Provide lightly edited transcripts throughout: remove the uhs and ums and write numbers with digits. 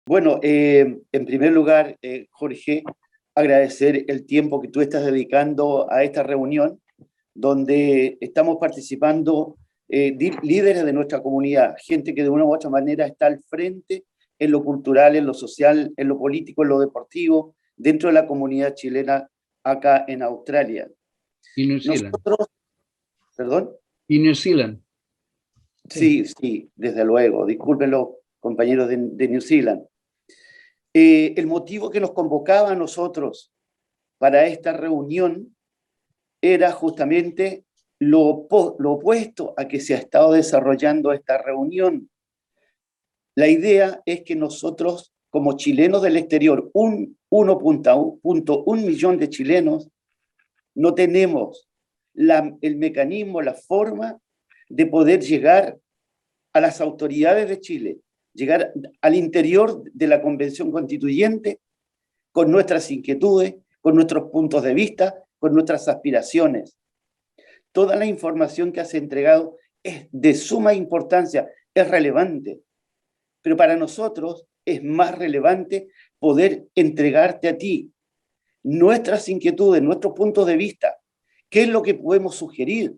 Bueno, en primer lugar, Jorge, agradecer el tiempo que tú estás dedicando a esta reunión, donde estamos participando líderes de nuestra comunidad, gente que de una u otra manera está al frente en lo cultural, en lo social, en lo político, en lo deportivo, dentro de la comunidad chilena acá en Australia. Y New Zealand. Nosotros, ¿perdón? Y New Zealand. Sí, sí, desde luego. Disculpen los compañeros de New Zealand. El motivo que nos convocaba a nosotros para esta reunión era justamente lo opuesto a que se ha estado desarrollando esta reunión. La idea es que nosotros, como chilenos del exterior, 1.1 millón de chilenos, no tenemos el mecanismo, la forma de poder llegar a las autoridades de Chile, llegar al interior de la Convención Constituyente con nuestras inquietudes, con nuestros puntos de vista, con nuestras aspiraciones. Toda la información que has entregado es de suma importancia, es relevante, pero para nosotros es más relevante poder entregarte a ti nuestras inquietudes, nuestros puntos de vista, qué es lo que podemos sugerir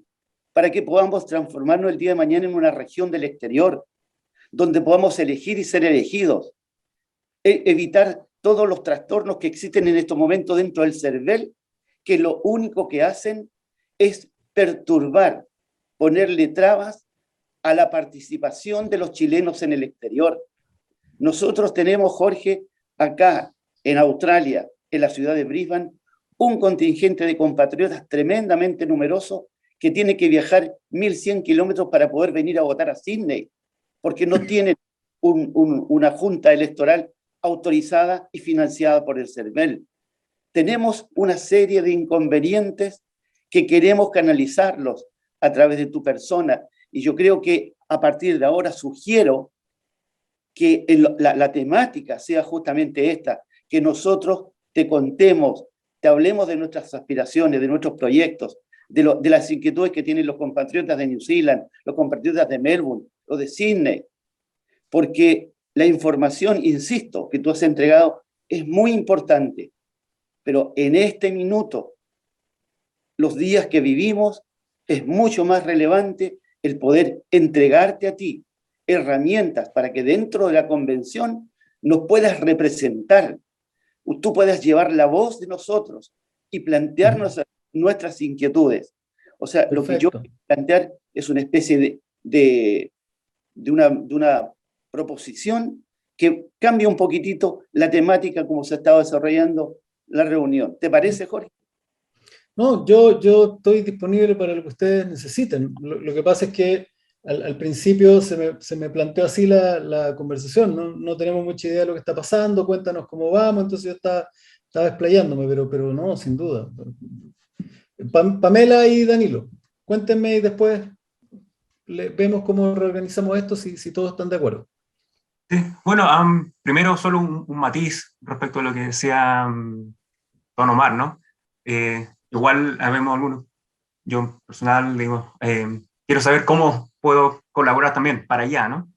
para que podamos transformarnos el día de mañana en una región del exterior, donde podamos elegir y ser elegidos, evitar todos los trastornos que existen en estos momentos dentro del CERVEL, que lo único que hacen es perturbar, ponerle trabas a la participación de los chilenos en el exterior. Nosotros tenemos, Jorge, acá en Australia, en la ciudad de Brisbane, un contingente de compatriotas tremendamente numeroso que tiene que viajar 1.100 kilómetros para poder venir a votar a Sydney, porque no tienen una junta electoral autorizada y financiada por el CERVEL. Tenemos una serie de inconvenientes que queremos canalizarlos a través de tu persona, y yo creo que a partir de ahora sugiero que la temática sea justamente esta, que nosotros te contemos, te hablemos de nuestras aspiraciones, de nuestros proyectos, de las inquietudes que tienen los compatriotas de New Zealand, los compatriotas de Melbourne, los de Sydney, porque la información, insisto, que tú has entregado es muy importante, pero en este minuto, los días que vivimos, es mucho más relevante el poder entregarte a ti herramientas para que dentro de la convención nos puedas representar, tú puedas llevar la voz de nosotros y plantearnos nuestras inquietudes. O sea, Perfecto. Lo que yo quiero plantear es una especie de una proposición que cambia un poquitito la temática como se estaba desarrollando la reunión. ¿Te parece, Jorge? No, yo estoy disponible para lo que ustedes necesiten. Lo que pasa es que al principio se me planteó así la conversación. No tenemos mucha idea de lo que está pasando, cuéntanos cómo vamos, entonces yo estaba explayándome, pero no, sin duda. Pamela y Danilo, cuéntenme y después vemos cómo reorganizamos esto si todos están de acuerdo. Sí. Bueno, primero solo un matiz respecto a lo que decía Don Omar, ¿no? Igual habemos algunos, yo personal digo, quiero saber cómo puedo colaborar también para allá, ¿no?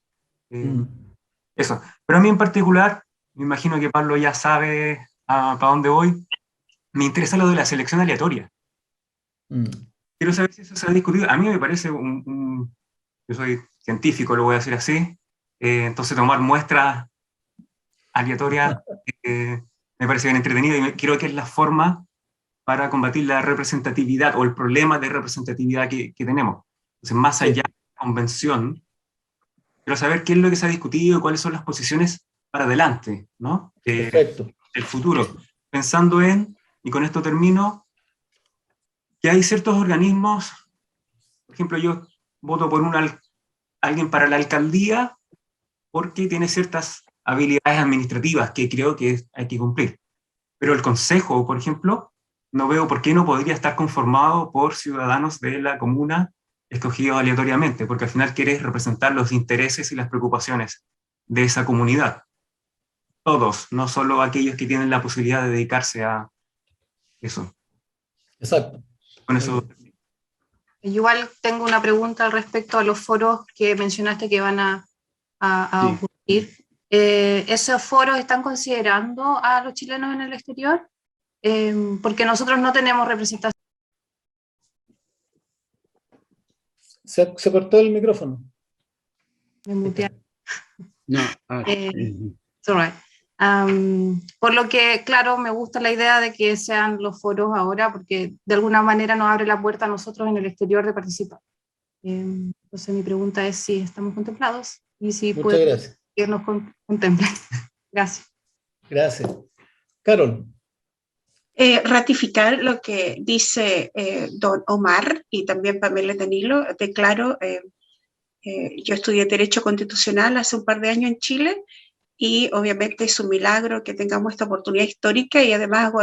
Eso. Pero a mí en particular, me imagino que Pablo ya sabe para dónde voy, me interesa lo de la selección aleatoria. Quiero saber si eso se ha discutido. A mí me parece yo soy científico, lo voy a decir así, entonces tomar muestras aleatorias me parece bien entretenido y creo que es la forma para combatir la representatividad o el problema de representatividad que tenemos. Entonces, más allá de la convención, quiero saber qué es lo que se ha discutido y cuáles son las posiciones para adelante, ¿no? Perfecto. El futuro. Pensando y con esto termino, que hay ciertos organismos, por ejemplo, yo voto por alguien para la alcaldía porque tiene ciertas habilidades administrativas que creo que hay que cumplir. Pero el consejo, por ejemplo, no veo por qué no podría estar conformado por ciudadanos de la comuna escogidos aleatoriamente, porque al final quieres representar los intereses y las preocupaciones de esa comunidad. Todos, no solo aquellos que tienen la posibilidad de dedicarse a eso. Exacto. Con eso. Igual tengo una pregunta al respecto a los foros que mencionaste que van a ocurrir. ¿esos foros están considerando a los chilenos en el exterior? Porque nosotros no tenemos representación. Se cortó el micrófono. Me muteé. No. It's all right. Por lo que, claro, me gusta la idea de que sean los foros ahora, porque de alguna manera nos abre la puerta a nosotros en el exterior de participar. Entonces mi pregunta es si estamos contemplados y si Muchas gracias. que nos contemplen. Gracias. Gracias. Carol. Ratificar lo que dice don Omar y también Pamela Danilo. Declaro, yo estudié Derecho Constitucional hace un par de años en Chile y obviamente es un milagro que tengamos esta oportunidad histórica y además hago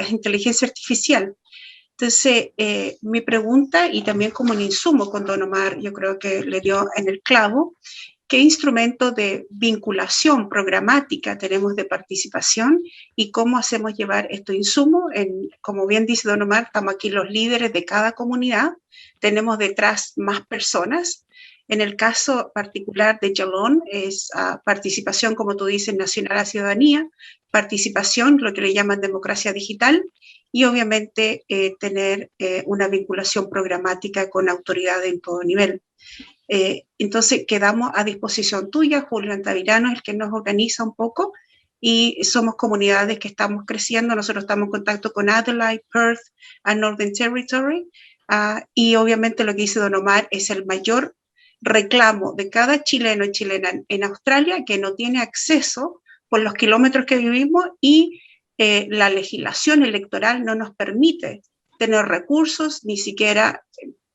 inteligencia artificial. Entonces, mi pregunta, y también como un insumo con don Omar, yo creo que le dio en el clavo, ¿qué instrumento de vinculación programática tenemos de participación y cómo hacemos llevar estos insumos? Como bien dice don Omar, estamos aquí los líderes de cada comunidad, tenemos detrás más personas. En el caso particular de Jalón es participación, como tú dices, nacional a ciudadanía, participación, lo que le llaman democracia digital, y obviamente tener una vinculación programática con autoridades en todo nivel. Entonces quedamos a disposición tuya, Julio Antavirano, el que nos organiza un poco, y somos comunidades que estamos creciendo. Nosotros estamos en contacto con Adelaide, Perth, and Northern Territory, y obviamente lo que dice don Omar es el mayor reclamo de cada chileno y chilena en Australia que no tiene acceso por los kilómetros que vivimos y la legislación electoral no nos permite tener recursos, ni siquiera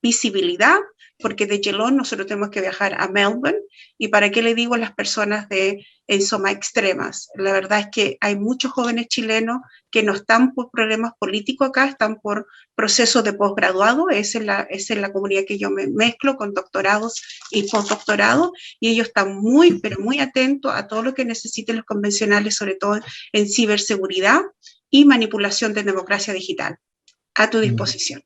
visibilidad, porque de Geelong nosotros tenemos que viajar a Melbourne, y para qué le digo a las personas en Soma Extremas. La verdad es que hay muchos jóvenes chilenos que no están por problemas políticos acá, están por procesos de posgraduado, esa es la comunidad que yo me mezclo con doctorados y postdoctorados, y ellos están muy, pero muy atentos a todo lo que necesiten los convencionales, sobre todo en ciberseguridad y manipulación de democracia digital. A tu disposición.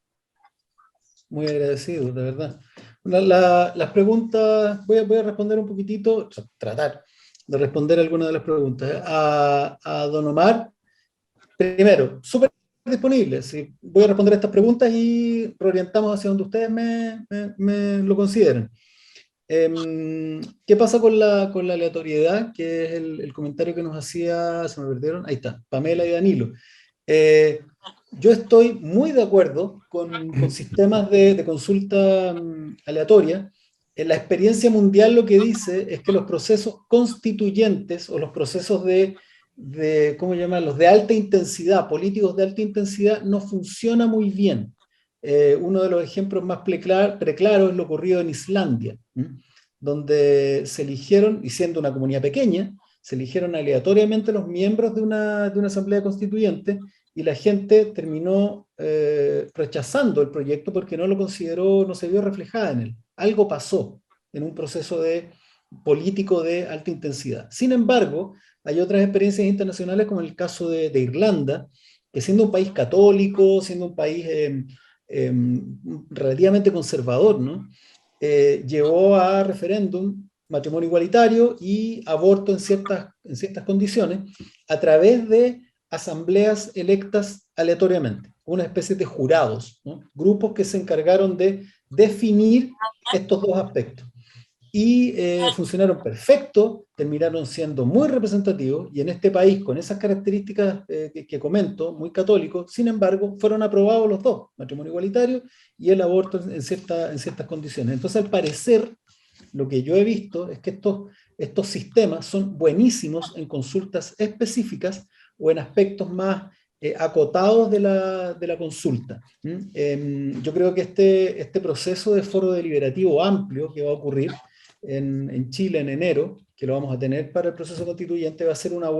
Muy agradecido, de verdad. Las preguntas, voy a responder un poquitito, tratar de responder algunas de las preguntas. A don Omar, primero, súper disponible. ¿Sí? Voy a responder estas preguntas y reorientamos hacia donde ustedes me lo consideren. ¿Qué pasa con la aleatoriedad? Que es el comentario que nos hacía, se me perdieron, ahí está, Pamela y Danilo. Yo estoy muy de acuerdo con sistemas de consulta aleatoria. En la experiencia mundial lo que dice es que los procesos constituyentes o los procesos ¿cómo llamarlos?, de alta intensidad, políticos de alta intensidad, no funciona muy bien. Uno de los ejemplos más preclaros es lo ocurrido en Islandia, donde se eligieron, y siendo una comunidad pequeña, se eligieron aleatoriamente los miembros de una asamblea constituyente, y la gente terminó rechazando el proyecto porque no lo consideró, no se vio reflejada en él. Algo pasó en un proceso político de alta intensidad. Sin embargo, hay otras experiencias internacionales, como el caso de Irlanda, que siendo un país católico, siendo un país relativamente conservador, ¿no? Llevó a referéndum matrimonio igualitario y aborto en ciertas condiciones a través de asambleas electas aleatoriamente, una especie de jurados, ¿no? Grupos que se encargaron de definir estos dos aspectos. Y funcionaron perfecto, terminaron siendo muy representativos, y en este país, con esas características que comento, muy católicos, sin embargo, fueron aprobados los dos, matrimonio igualitario y el aborto en ciertas condiciones. Entonces, al parecer, lo que yo he visto es que estos sistemas son buenísimos en consultas específicas o en aspectos más acotados de la consulta. Yo creo que este proceso de foro deliberativo amplio que va a ocurrir en Chile en enero, que lo vamos a tener para el proceso constituyente, va a ser una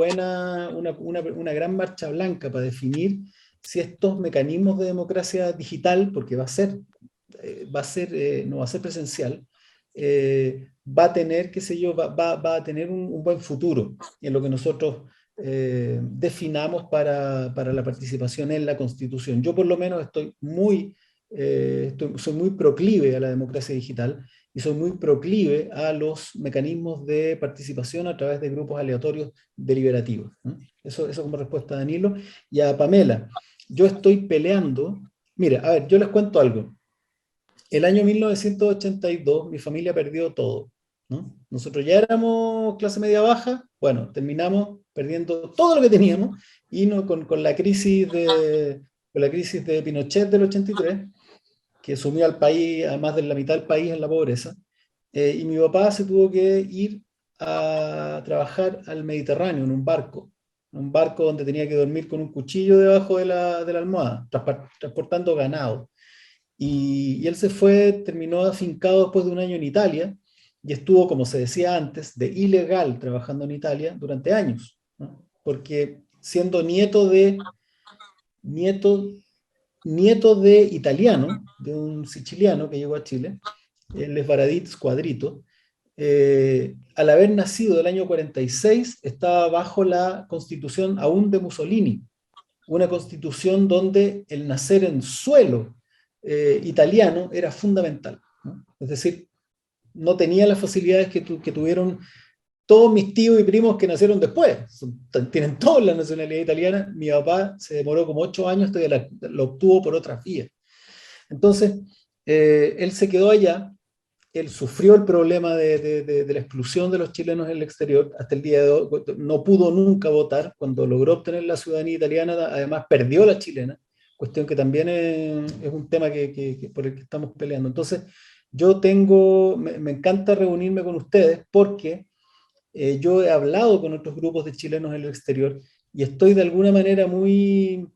gran marcha blanca para definir si estos mecanismos de democracia digital, porque no va a ser presencial, va a tener, qué sé yo, va a tener un buen futuro en lo que nosotros definamos para la participación en la Constitución. Yo por lo menos estoy muy soy muy proclive a la democracia digital y soy muy proclive a los mecanismos de participación a través de grupos aleatorios deliberativos. Eso como respuesta a Danilo. Y a Pamela, yo estoy peleando. Mira, a ver, yo les cuento algo. El año 1982 mi familia perdió todo, ¿no? Nosotros ya éramos clase media baja, bueno, terminamos perdiendo todo lo que teníamos y con la crisis de Pinochet del 83, que sumió al país, a más de la mitad del país en la pobreza, y mi papá se tuvo que ir a trabajar al Mediterráneo en un barco donde tenía que dormir con un cuchillo debajo de la almohada, transportando ganado. Y él se fue, terminó afincado después de un año en Italia y estuvo, como se decía antes, de ilegal trabajando en Italia durante años, ¿no? Porque siendo nieto de italiano, de un siciliano que llegó a Chile, el Esbaradit Squadrito, al haber nacido el año 46, estaba bajo la constitución aún de Mussolini, una constitución donde el nacer en suelo italiano era fundamental, ¿no? Es decir, no tenía las facilidades que tuvieron todos mis tíos y primos que nacieron después. Tienen toda la nacionalidad italiana. Mi papá se demoró como 8 años, todavía lo obtuvo por otras vías. Entonces, él se quedó allá, él sufrió el problema de la exclusión de los chilenos en el exterior, hasta el día de hoy no pudo nunca votar. Cuando logró obtener la ciudadanía italiana, además perdió la chilena, cuestión que también es un tema por el que estamos peleando. Entonces, me encanta reunirme con ustedes porque yo he hablado con otros grupos de chilenos en el exterior y estoy de alguna manera muy,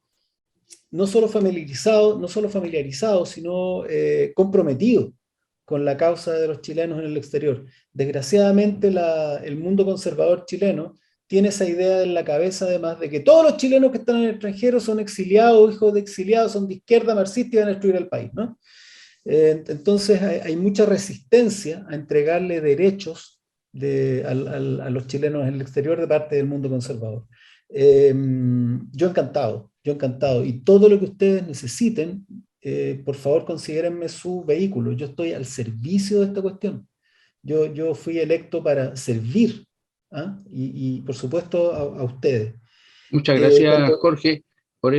no solo familiarizado, sino comprometido con la causa de los chilenos en el exterior. Desgraciadamente el mundo conservador chileno tiene esa idea en la cabeza, además, de que todos los chilenos que están en el extranjero son exiliados, hijos de exiliados, son de izquierda marxista y van a destruir el país, ¿no? Entonces hay mucha resistencia a entregarle derechos a los chilenos en el exterior de parte del mundo conservador. Yo encantado. Y todo lo que ustedes necesiten, por favor considérenme su vehículo. Yo estoy al servicio de esta cuestión. Yo fui electo para servir, ¿ah? Y por supuesto a ustedes. Muchas gracias, Cuando, Jorge,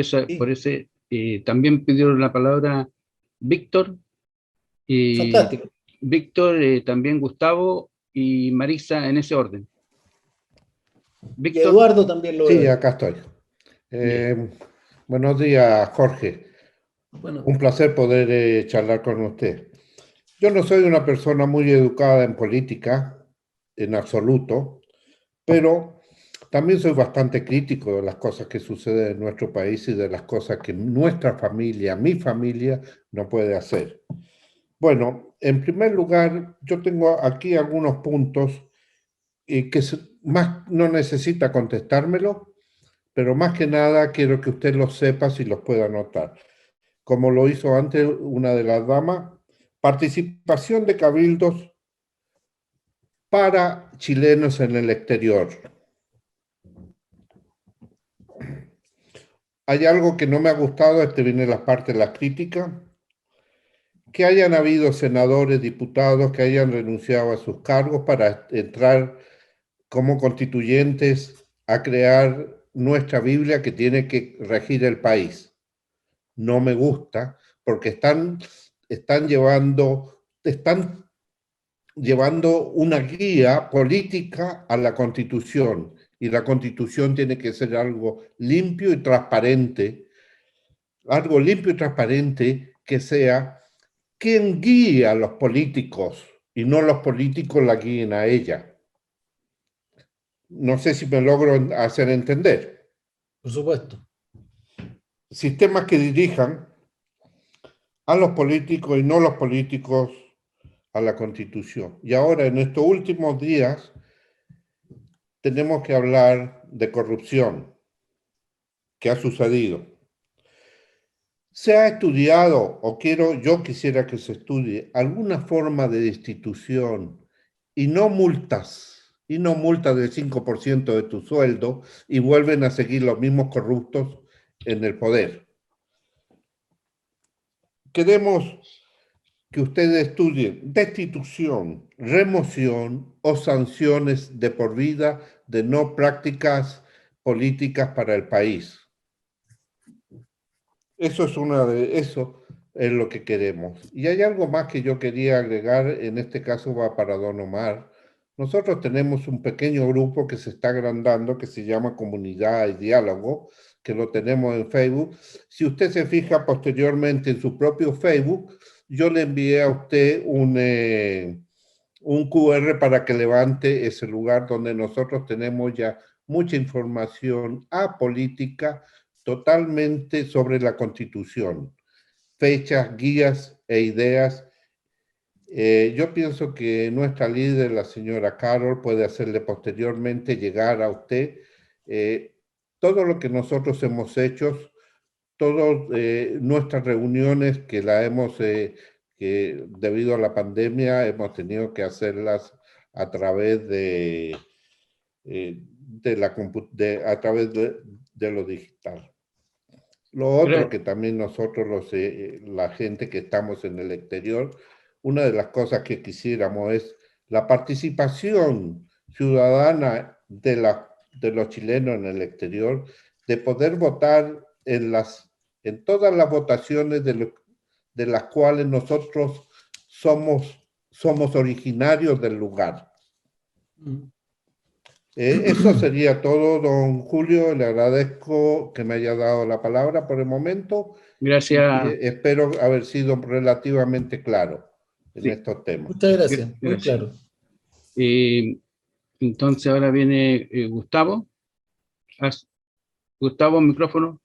sí, por ese. También pidieron la palabra Víctor, fantástico. también Gustavo y Marisa en ese orden. Y Víctor. Eduardo también lo Sí, veo. acá estoy. Buenos días, Jorge. Bueno, Un placer poder charlar con usted. Yo no soy una persona muy educada en política, en absoluto, pero también soy bastante crítico de las cosas que suceden en nuestro país y de las cosas que nuestra familia, mi familia, no puede hacer. Bueno, en primer lugar, yo tengo aquí algunos puntos que más no necesita contestármelo, pero más que nada quiero que usted los sepa si los pueda anotar. Como lo hizo antes una de las damas, participación de cabildos para chilenos en el exterior. Hay algo que no me ha gustado, viene la parte de la crítica, que hayan habido senadores, diputados que hayan renunciado a sus cargos para entrar como constituyentes a crear nuestra Biblia que tiene que regir el país. No me gusta porque están llevando una guía política a la Constitución y la Constitución tiene que ser algo limpio y transparente que sea quien guíe a los políticos y no los políticos la guíen a ella. No sé si me logro hacer entender. por supuesto. Sistemas que dirijan a los políticos y no los políticos a la Constitución. Y ahora, en estos últimos días, tenemos que hablar de corrupción que ha sucedido. ¿Se ha estudiado, yo quisiera que se estudie, alguna forma de destitución y no multas del 5% de tu sueldo y vuelven a seguir los mismos corruptos en el poder? queremos que ustedes estudien destitución, remoción o sanciones de por vida de no prácticas políticas para el país. Eso es lo que queremos. Y hay algo más que yo quería agregar, en este caso va para don Omar. Nosotros tenemos un pequeño grupo que se está agrandando, que se llama Comunidad y Diálogo, que lo tenemos en Facebook. Si usted se fija posteriormente en su propio Facebook, yo le envié a usted un QR para que levante ese lugar donde nosotros tenemos ya mucha información apolítica totalmente sobre la Constitución, fechas, guías e ideas. Yo pienso que nuestra líder, la señora Carol, puede hacerle posteriormente llegar a usted todo lo que nosotros hemos hecho, todas nuestras reuniones que la hemos, que debido a la pandemia hemos tenido que hacerlas a través a través de lo digital. Lo otro que también nosotros, la gente que estamos en el exterior, una de las cosas que quisiéramos es la participación ciudadana de los chilenos en el exterior, de poder votar en todas las votaciones de las cuales nosotros somos originarios del lugar. Eso sería todo, don Julio. Le agradezco que me haya dado la palabra por el momento. Gracias. Espero haber sido relativamente claro en estos temas. Muchas gracias, muy claro. Entonces ahora viene Gustavo. Gustavo, micrófono.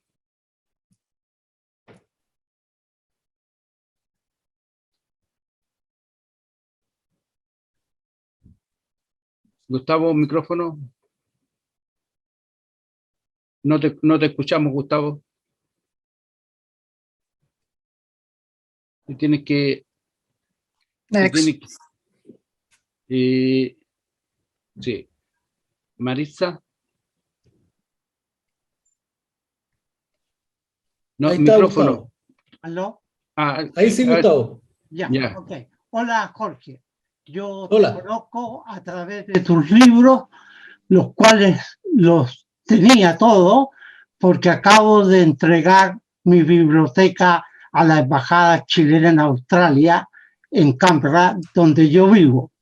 Gustavo, micrófono. No te escuchamos, Gustavo. Tienes que... sí. Marisa. No, ahí está, micrófono. Gustavo. ¿Aló? Ahí sí, Gustavo. Ya, Ya. ok. Hola, Jorge. Yo Hola. te conozco a través de tus libros, los cuales los tenía todo, porque acabo de entregar mi biblioteca a la Embajada Chilena en Australia, en Canberra, donde yo vivo.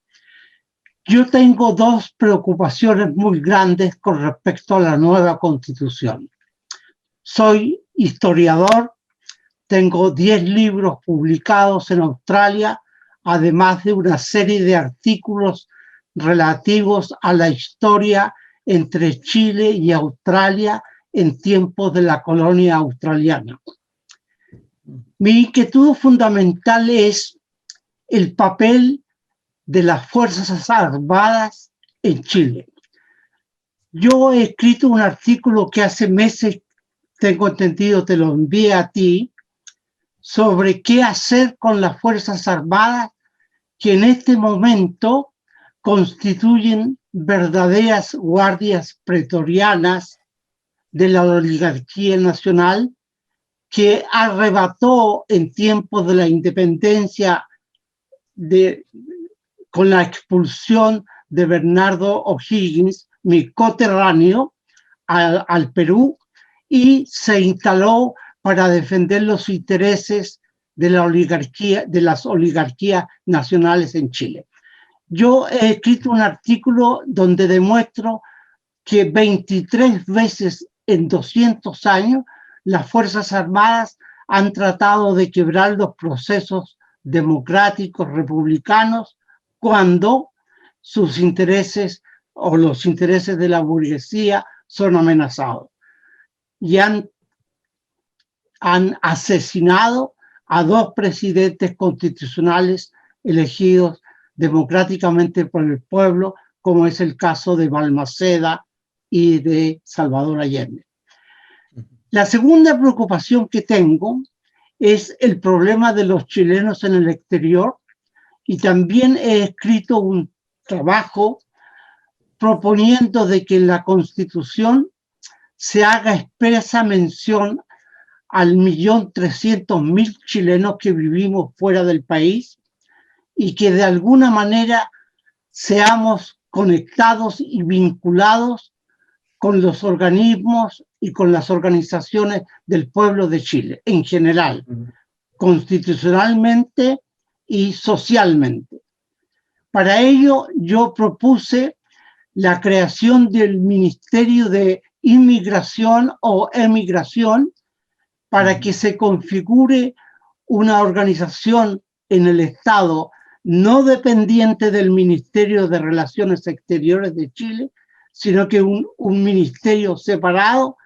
Yo tengo dos preocupaciones muy grandes con respecto a la nueva Constitución. Soy historiador, tengo 10 libros publicados en Australia, además de una serie de artículos relativos a la historia entre Chile y Australia en tiempos de la colonia australiana. Mi inquietud fundamental es el papel de las Fuerzas Armadas en Chile. Yo he escrito un artículo que hace meses, tengo entendido, te lo envié a ti, sobre qué hacer con las Fuerzas Armadas que en este momento constituyen verdaderas guardias pretorianas de la oligarquía nacional que arrebató en tiempos de la independencia con la expulsión de Bernardo O'Higgins, mi coterráneo, al Perú, y se instaló para defender los intereses de la oligarquía, de las oligarquías nacionales en Chile. Yo he escrito un artículo donde demuestro que 23 veces en 200 años las Fuerzas Armadas han tratado de quebrar los procesos democráticos republicanos cuando sus intereses o los intereses de la burguesía son amenazados. Y han asesinado a 2 presidentes constitucionales elegidos democráticamente por el pueblo, como es el caso de Balmaceda y de Salvador Allende. La segunda preocupación que tengo es el problema de los chilenos en el exterior, y también he escrito un trabajo proponiendo de que en la Constitución se haga expresa mención al 1.300.000 chilenos que vivimos fuera del país y que de alguna manera seamos conectados y vinculados con los organismos y con las organizaciones del pueblo de Chile en general, constitucionalmente y socialmente. Para ello yo propuse la creación del Ministerio de Inmigración o Emigración para que se configure una organización en el Estado no dependiente del Ministerio de Relaciones Exteriores de Chile, sino que un ministerio separado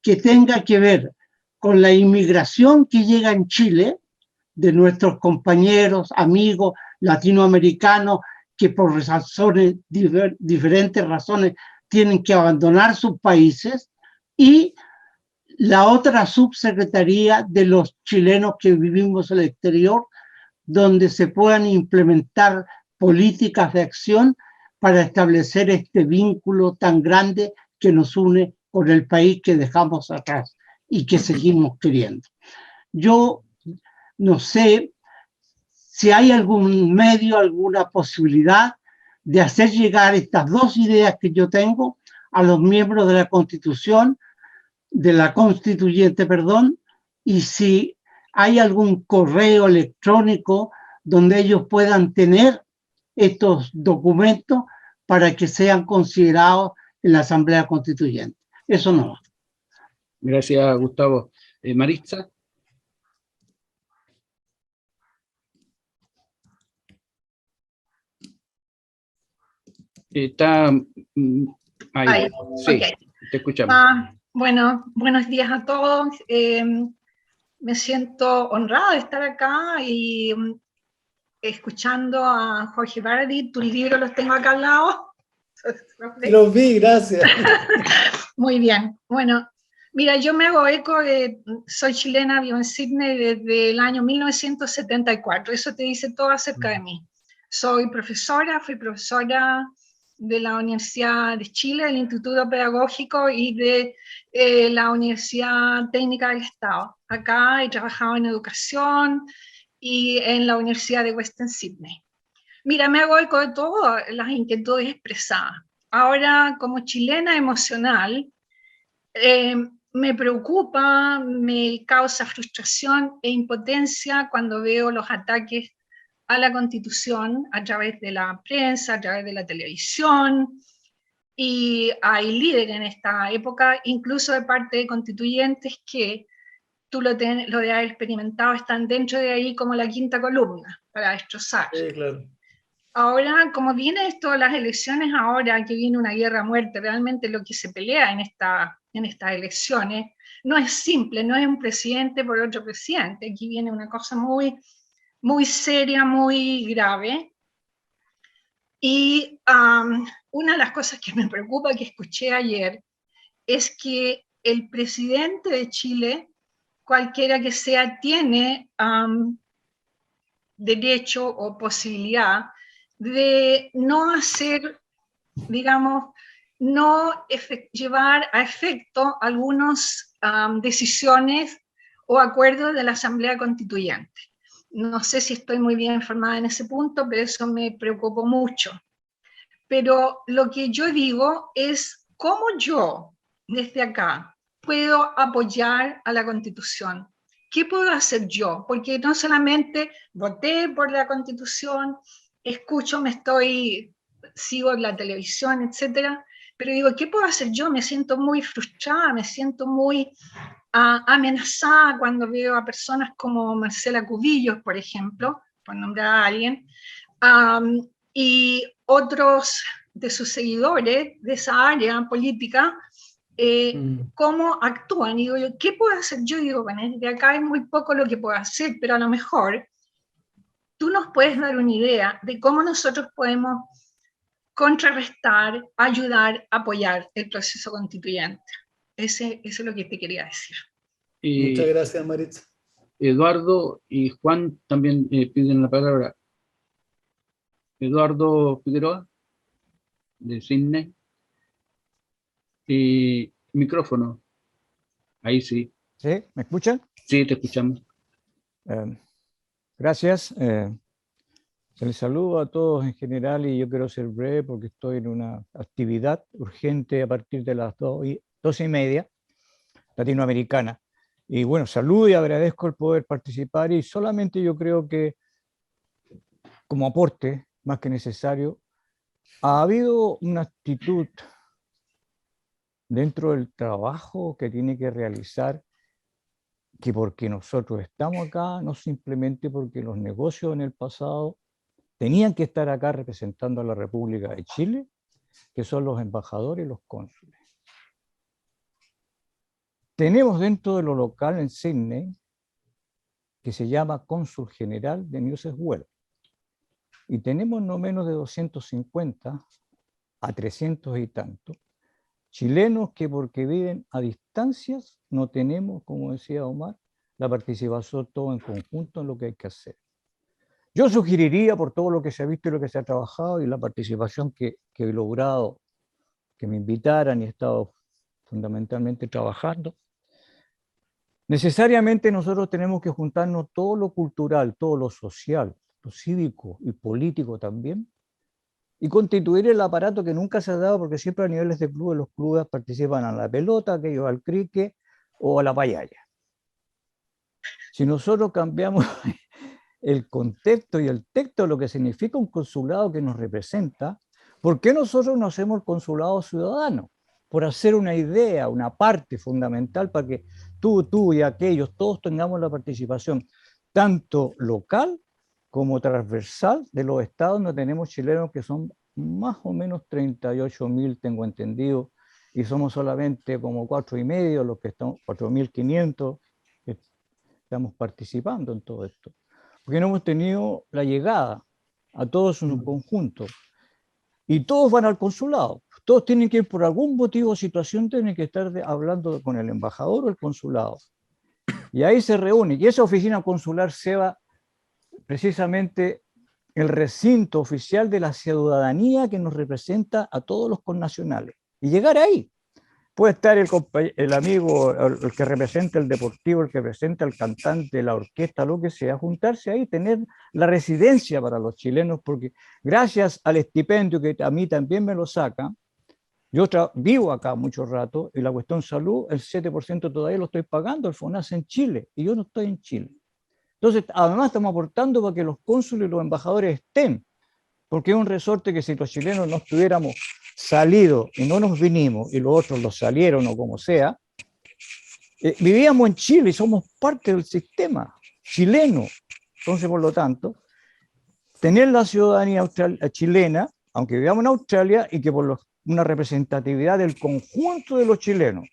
que tenga que ver con la inmigración que llega en Chile de nuestros compañeros, amigos latinoamericanos que por razones, diferentes razones tienen que abandonar sus países, y la otra subsecretaría de los chilenos que vivimos en el exterior, donde se puedan implementar políticas de acción para establecer este vínculo tan grande que nos une con el país que dejamos atrás y que seguimos queriendo. Yo no sé si hay algún medio, alguna posibilidad de hacer llegar estas dos ideas que yo tengo a los miembros de la Constitución, de la Constituyente, perdón, y si hay algún correo electrónico donde ellos puedan tener estos documentos para que sean considerados en la Asamblea Constituyente. Eso no. Gracias, Gustavo. Maritza. Está ahí. Ahí, Sí, ok. te escuchamos. Bueno, buenos días a todos. Me siento honrada de estar acá y escuchando a Jorge Bardi. Tus libros los tengo acá al lado. Los vi, gracias. Muy bien. Bueno, mira, yo me hago eco de, soy chilena, vivo en Sydney desde el año 1974. Eso te dice todo acerca de mí. Soy profesora, fui profesora de la Universidad de Chile, del Instituto Pedagógico y de la Universidad Técnica del Estado. Acá he trabajado en educación y en la Universidad de Western Sydney. Mira, me hago eco de todas las inquietudes expresadas. Ahora, como chilena emocional, me preocupa, me causa frustración e impotencia cuando veo los ataques a la Constitución a través de la prensa, a través de la televisión, y hay líderes en esta época, incluso de parte de constituyentes que tú lo de haber experimentado, están dentro de ahí como la quinta columna para destrozar. Sí, claro. Ahora, como viene esto de las elecciones, ahora que viene una guerra a muerte, realmente lo que se pelea en estas elecciones no es simple, no es un presidente por otro presidente, aquí viene una cosa muy, muy seria, muy grave. Y una de las cosas que me preocupa, que escuché ayer, es que el presidente de Chile, cualquiera que sea, tiene derecho o posibilidad de no hacer, digamos, no llevar a efecto algunas decisiones o acuerdos de la Asamblea Constituyente. No sé si estoy muy bien informada en ese punto, pero eso me preocupó mucho. Pero lo que yo digo es cómo yo, desde acá, puedo apoyar a la Constitución. ¿Qué puedo hacer yo? Porque no solamente voté por la Constitución, escucho, sigo la televisión, etcétera, pero digo, ¿qué puedo hacer yo? Me siento muy frustrada, me siento muy amenazada cuando veo a personas como Marcela Cubillos, por ejemplo, por nombrar a alguien, y otros de sus seguidores de esa área política, cómo actúan. Y digo, ¿qué puedo hacer yo? Y digo, bueno, de acá es muy poco lo que puedo hacer, pero a lo mejor tú nos puedes dar una idea de cómo nosotros podemos contrarrestar, ayudar, apoyar el proceso constituyente. Eso es lo que te quería decir. Muchas gracias, Maritza. Eduardo y Juan también piden la palabra. Eduardo Figueroa, de Sydney. Micrófono. Ahí sí. ¿Sí? ¿Me escuchan? Sí, te escuchamos. Gracias. Se les saludo a todos en general y yo quiero ser breve porque estoy en una actividad urgente a partir de las 12:30 latinoamericana. Y bueno, saludo y agradezco el poder participar y solamente yo creo que como aporte más que necesario, ha habido una actitud dentro del trabajo que tiene que realizar que porque nosotros estamos acá, no simplemente porque los negocios en el pasado tenían que estar acá representando a la República de Chile, que son los embajadores y los cónsules. Tenemos dentro de lo local en Sydney, que se llama Cónsul General de New South Wales, y tenemos no menos de 250 a 300 y tantos chilenos que porque viven a distancias no tenemos, como decía Omar, la participación todo en conjunto en lo que hay que hacer. Yo sugeriría, por todo lo que se ha visto y lo que se ha trabajado y la participación que he logrado, que me invitaran y he estado fundamentalmente trabajando, necesariamente nosotros tenemos que juntarnos todo lo cultural, todo lo social, lo cívico y político también, y constituir el aparato que nunca se ha dado, porque siempre a niveles de clubes, los clubes participan a la pelota, aquellos al cricket o a la payaya. Si nosotros cambiamos el contexto y el texto de lo que significa un consulado que nos representa, ¿por qué nosotros no hacemos el consulado ciudadano? Por hacer una idea, una parte fundamental para que tú y aquellos, todos tengamos la participación, tanto local como transversal de los estados donde tenemos chilenos que son más o menos 38.000, tengo entendido, y somos solamente como 4.500, los que estamos, 4.500, que estamos participando en todo esto. Porque no hemos tenido la llegada a todos en un conjunto. Y todos van al consulado. Todos tienen que ir por algún motivo o situación, tienen que estar hablando con el embajador o el consulado. Y ahí se reúne. Y esa oficina consular se va precisamente el recinto oficial de la ciudadanía que nos representa a todos los connacionales. Y llegar ahí. Puede estar el amigo, el que representa el deportivo, el que representa el cantante, la orquesta, lo que sea, juntarse ahí, tener la residencia para los chilenos, porque gracias al estipendio que a mí también me lo saca, yo vivo acá mucho rato y la cuestión salud, el 7% todavía lo estoy pagando, el FONASA en Chile, y yo no estoy en Chile. Entonces, además estamos aportando para que los cónsules y los embajadores estén, porque es un resorte que si los chilenos no estuviéramos salido y no nos vinimos y los otros los salieron o como sea, vivíamos en Chile y somos parte del sistema chileno. Entonces, por lo tanto, tener la ciudadanía chilena, aunque vivamos en Australia, y que por una representatividad del conjunto de los chilenos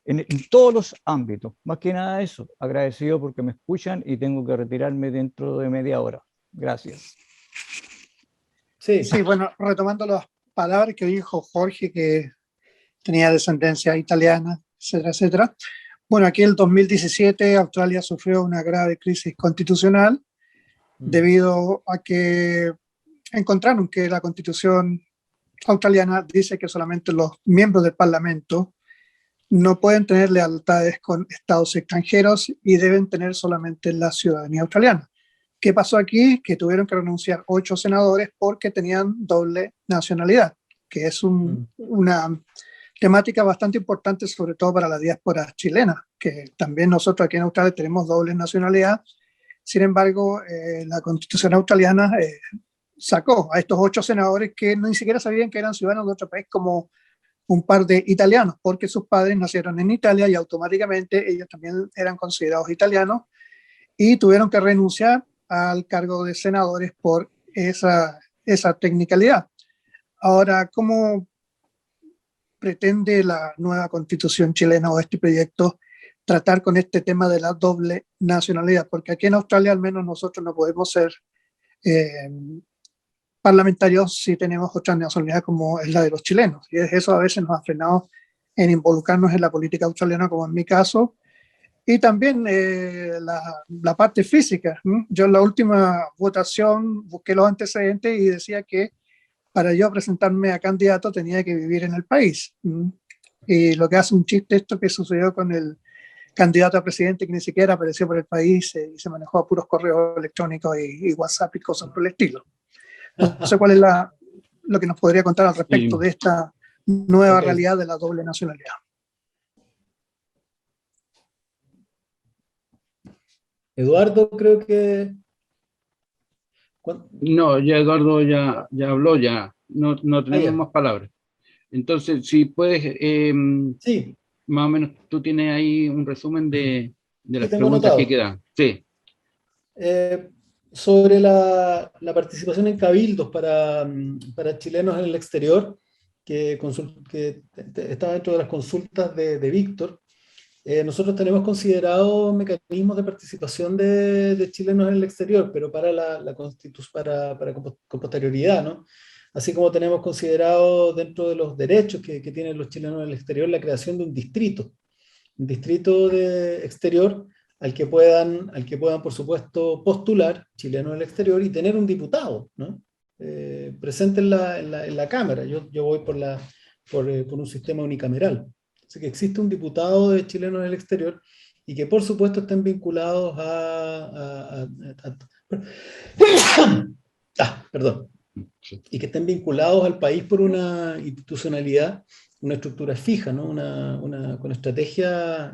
en todos los ámbitos. Más que nada eso, agradecido porque me escuchan y tengo que retirarme dentro de media hora. Gracias. Sí, Sí, bueno, retomando las palabras que dijo Jorge, que tenía descendencia italiana, etcétera, etcétera. Bueno, aquí en el 2017 Australia sufrió una grave crisis constitucional debido a que encontraron que la constitución australiana dice que solamente los miembros del Parlamento no pueden tener lealtades con estados extranjeros y deben tener solamente la ciudadanía australiana. ¿Qué pasó aquí? Que tuvieron que renunciar 8 senadores porque tenían doble nacionalidad, que es una temática bastante importante, sobre todo para la diáspora chilena, que también nosotros aquí en Australia tenemos doble nacionalidad. Sin embargo, la Constitución australiana sacó a estos 8 senadores que ni siquiera sabían que eran ciudadanos de otro país, como un par de italianos, porque sus padres nacieron en Italia y automáticamente ellos también eran considerados italianos y tuvieron que renunciar al cargo de senadores por esa tecnicalidad. Ahora, ¿cómo pretende la nueva constitución chilena o este proyecto tratar con este tema de la doble nacionalidad? Porque aquí en Australia al menos nosotros no podemos ser parlamentarios si tenemos otra nacionalidad como es la de los chilenos. Y eso a veces nos ha frenado en involucrarnos en la política australiana, como en mi caso. Y también la parte física. Yo en la última votación busqué los antecedentes y decía que para yo presentarme a candidato tenía que vivir en el país. Y lo que hace un chiste esto que sucedió con el candidato a presidente que ni siquiera apareció por el país y se manejó a puros correos electrónicos y WhatsApp y cosas por el estilo. No sé cuál es lo que nos podría contar al respecto de esta nueva realidad de la doble nacionalidad. Eduardo, creo que... No, ya Eduardo ya habló, ya no tenemos más palabras. Entonces, si puedes, sí, más o menos tú tienes ahí un resumen de las tengo preguntas anotado. que quedan. Sí. Sobre la participación en cabildos para chilenos en el exterior, que está dentro de las consultas de Víctor. Nosotros tenemos considerado mecanismos de participación de chilenos en el exterior, pero para con posterioridad, ¿no? Así como tenemos considerado dentro de los derechos que tienen los chilenos en el exterior la creación de un distrito de exterior al que puedan, por supuesto, postular chilenos en el exterior y tener un diputado, ¿no? Presente en la Cámara. Yo voy por un sistema unicameral. Así que existe un diputado de chilenos en el exterior y que por supuesto estén vinculados perdón. Y que estén vinculados al país por una institucionalidad, una estructura fija, ¿no? con estrategia,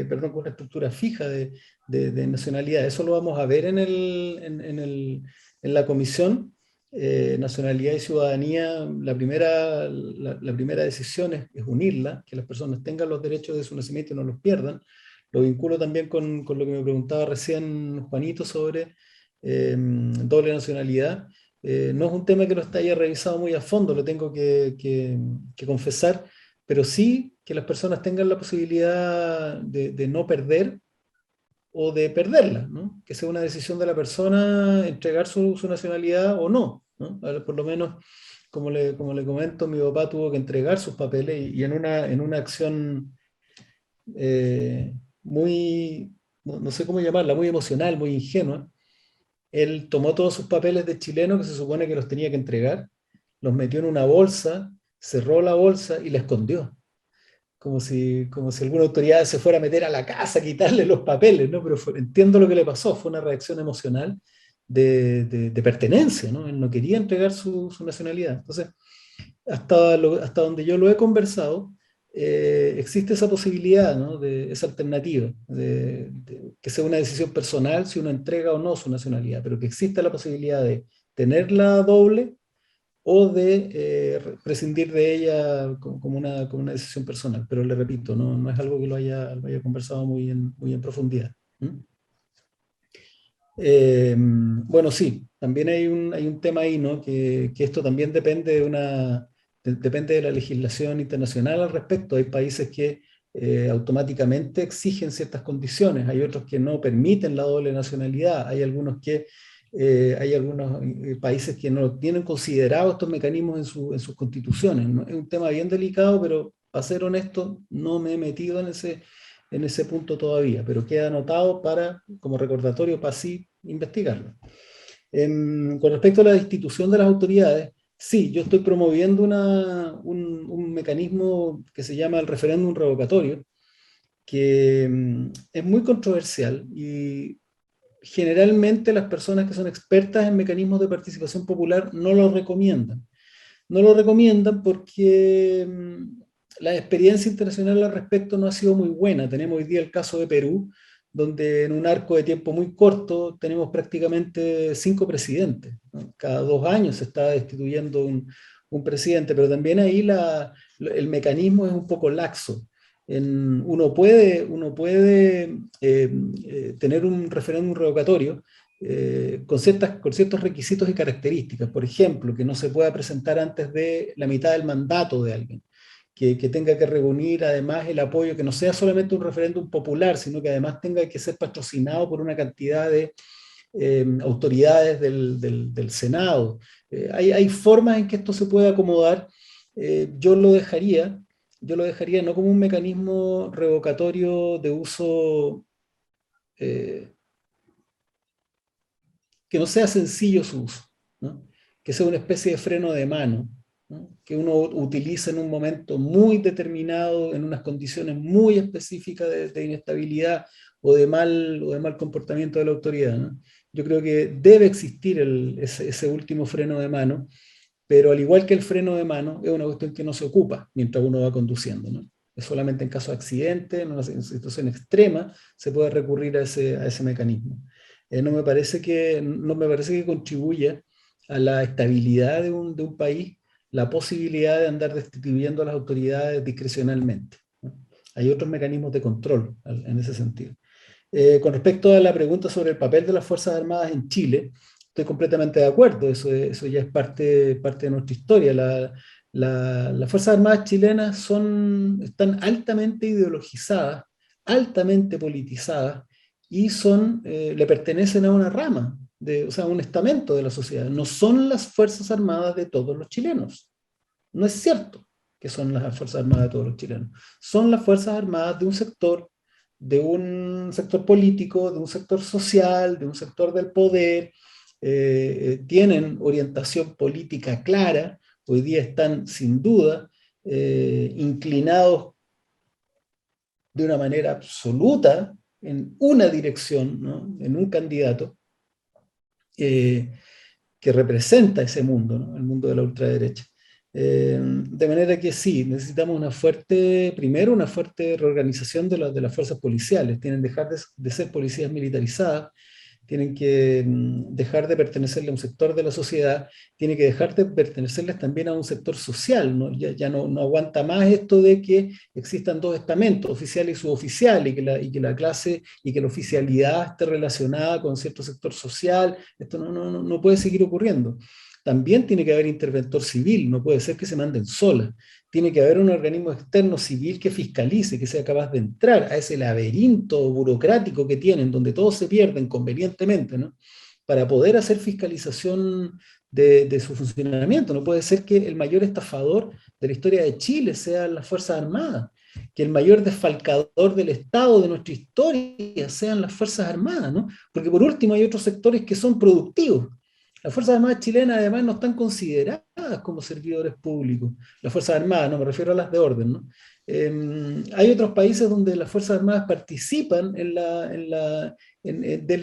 con una estructura fija de nacionalidad. Eso lo vamos a ver en la comisión. Nacionalidad y ciudadanía, la primera decisión es unirla, que las personas tengan los derechos de su nacimiento y no los pierdan. Lo vinculo también con lo que me preguntaba recién Juanito sobre doble nacionalidad. No es un tema que no haya revisado muy a fondo, lo tengo que confesar, pero sí que las personas tengan la posibilidad de no perder o de perderla, ¿no? Que sea una decisión de la persona entregar su nacionalidad o no, ¿no? Por lo menos, como le comento, mi papá tuvo que entregar sus papeles y en una acción muy, no sé cómo llamarla, muy emocional, muy ingenua, él tomó todos sus papeles de chileno que se supone que los tenía que entregar, los metió en una bolsa, cerró la bolsa y la escondió. Como si alguna autoridad se fuera a meter a la casa a quitarle los papeles, ¿no? Pero entiendo lo que le pasó, fue una reacción emocional de pertenencia, ¿no? Él no quería entregar su nacionalidad. Entonces, hasta donde yo lo he conversado, existe esa posibilidad, ¿no? Esa alternativa, que sea una decisión personal si uno entrega o no su nacionalidad, pero que exista la posibilidad de tenerla doble o de prescindir de ella como una decisión personal. Pero le repito, no es algo que lo haya conversado muy en profundidad. Bueno, sí, también hay un tema ahí, ¿no? Que esto también depende de la legislación internacional al respecto. Hay países que automáticamente exigen ciertas condiciones, hay otros que no permiten la doble nacionalidad, hay algunos países que no tienen considerado estos mecanismos en sus constituciones, ¿no? Es un tema bien delicado, pero para ser honesto, no me he metido en ese punto todavía, pero queda anotado como recordatorio para así investigarlo. Con respecto a la destitución de las autoridades, sí, yo estoy promoviendo un mecanismo que se llama el referéndum revocatorio, que es muy controversial y generalmente las personas que son expertas en mecanismos de participación popular no lo recomiendan. No lo recomiendan porque la experiencia internacional al respecto no ha sido muy buena. Tenemos hoy día el caso de Perú, donde en un arco de tiempo muy corto tenemos prácticamente 5 presidentes, ¿no? Cada 2 años se está destituyendo un presidente, pero también ahí el mecanismo es un poco laxo. Uno puede tener un referéndum revocatorio con ciertos requisitos y características. Por ejemplo, que no se pueda presentar antes de la mitad del mandato de alguien, que tenga que reunir además el apoyo, que no sea solamente un referéndum popular, sino que además tenga que ser patrocinado por una cantidad de autoridades del Senado. Hay formas en que esto se puede acomodar. Yo lo dejaría no como un mecanismo revocatorio de uso que no sea sencillo su uso, ¿no? Que sea una especie de freno de mano, ¿no? Que uno utiliza en un momento muy determinado, en unas condiciones muy específicas de inestabilidad o de mal comportamiento de la autoridad, ¿no? Yo creo que debe existir ese último freno de mano, pero al igual que el freno de mano, es una cuestión que no se ocupa mientras uno va conduciendo, ¿no? Es solamente en caso de accidente, en una situación extrema, se puede recurrir a ese mecanismo. No me parece que contribuya a la estabilidad de un país la posibilidad de andar destituyendo a las autoridades discrecionalmente, ¿no? Hay otros mecanismos de control en ese sentido. Con respecto a la pregunta sobre el papel de las Fuerzas Armadas en Chile, estoy completamente de acuerdo, eso ya es parte de nuestra historia. Las Fuerzas Armadas chilenas están altamente ideologizadas, altamente politizadas, y le pertenecen a una rama, o sea, a un estamento de la sociedad. No son las Fuerzas Armadas de todos los chilenos. No es cierto que son las Fuerzas Armadas de todos los chilenos. Son las Fuerzas Armadas de un sector político, de un sector social, de un sector del poder. Tienen orientación política clara, hoy día están sin duda inclinados de una manera absoluta en una dirección, ¿no? En un candidato que representa ese mundo, ¿no? El mundo de la ultraderecha. De manera que sí, necesitamos una fuerte reorganización de las fuerzas policiales. Tienen que dejar de ser policías militarizadas, tienen que dejar de pertenecerle a un sector de la sociedad, tienen que dejar de pertenecerles también a un sector social, ¿no? Ya no aguanta más esto de que existan dos estamentos, oficial y suboficial, y que la clase y que la oficialidad esté relacionada con cierto sector social. Esto no puede seguir ocurriendo. También tiene que haber interventor civil, no puede ser que se manden solas. Tiene que haber un organismo externo civil que fiscalice, que sea capaz de entrar a ese laberinto burocrático que tienen, donde todos se pierden convenientemente, ¿no? Para poder hacer fiscalización de su funcionamiento. No puede ser que el mayor estafador de la historia de Chile sean las Fuerzas Armadas, que el mayor desfalcador del Estado de nuestra historia sean las Fuerzas Armadas, ¿no? Porque por último hay otros sectores que son productivos. Las Fuerzas Armadas chilenas además no están consideradas como servidores públicos. Las Fuerzas Armadas, no me refiero a las de orden, ¿no? Hay otros países donde las Fuerzas Armadas participan del